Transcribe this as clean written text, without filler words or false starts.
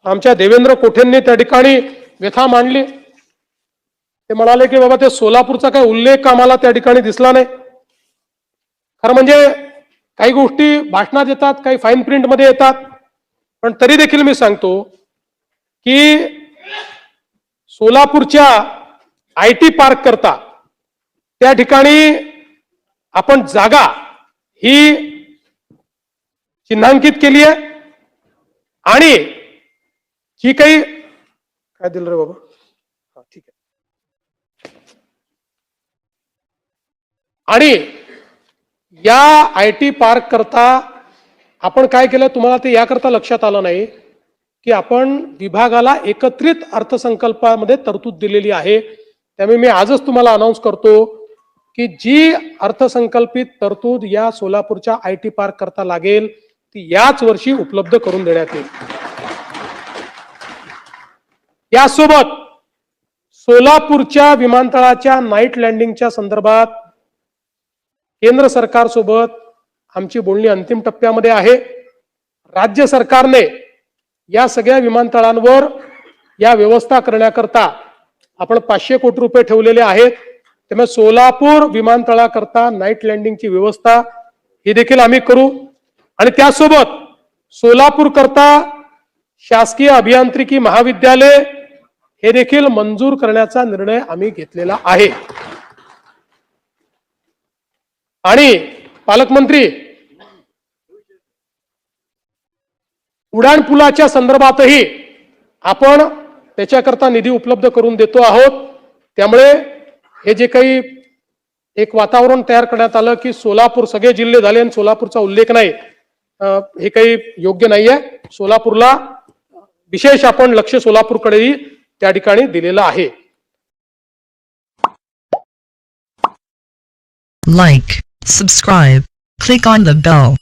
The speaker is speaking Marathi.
आमच्या देवेंद्र कोठेंनी त्या ठिकाणी व्यथा मांडली. ते म्हणाले की बाबा ते सोलापूरचा काही उल्लेख आम्हाला त्या ठिकाणी दिसला नाही. खरं म्हणजे काही गोष्टी भाषणात येतात, काही फाईन प्रिंट मध्ये येतात, पण तरी देखील मी सांगतो की सोलापूरच्या IT पार्क करता त्या ठिकाणी आपण जागा ही चिन्हांकित केली आहे आणि जी काही काय दिलं रे बाबा, हा ठीक आहे. आणि या IT पार्क करता आपण काय केलं तुम्हाला ते याकरता लक्षात आलं नाही की आपण विभागाला एकत्रित अर्थसंकल्पामध्ये तरतूद दिलेली आहे. त्यामुळे मी आजच तुम्हाला अनाउन्स करतो की जी अर्थसंकल्पित तरतूद या सोलापूरच्या IT पार्क करता लागेल ती याच वर्षी उपलब्ध करून देण्यात येईल. यासोबत सोलापूरच्या विमानतळाच्या नाईट लँडिंगच्या संदर्भात केंद्र सरकार सोबत आमची बोलणी अंतिम टप्प्यामध्ये आहे. राज्य सरकारने या सगळ्या विमानतळांवर या व्यवस्था करण्याकरता आपण 500 कोटी रुपये ठेवलेले आहेत. त्यामुळे सोलापूर विमानतळाकरता नाईट लँडिंगची व्यवस्था ही देखील आम्ही करू आणि त्यासोबत सोलापूर करता शासकीय अभियांत्रिकी महाविद्यालय हे देखील मंजूर करण्याचा निर्णय आम्ही घेतलेला आहे. आणि पालकमंत्री उडान पुलाच्या संदर्भातही आपण त्याच्याकरता निधी उपलब्ध करून देतो आहोत. त्यामुळे हे जे काही एक वातावरण तयार करण्यात आलं की सोलापूर सगळे जिल्हे झाले आणि सोलापूरचा उल्लेख नाही, हे काही योग्य नाहीये. सोलापूरला विशेष आपण लक्ष सोलापूरकडेही त्या ठिकाणी दिलेलं आहे. Like, subscribe, click on the bell.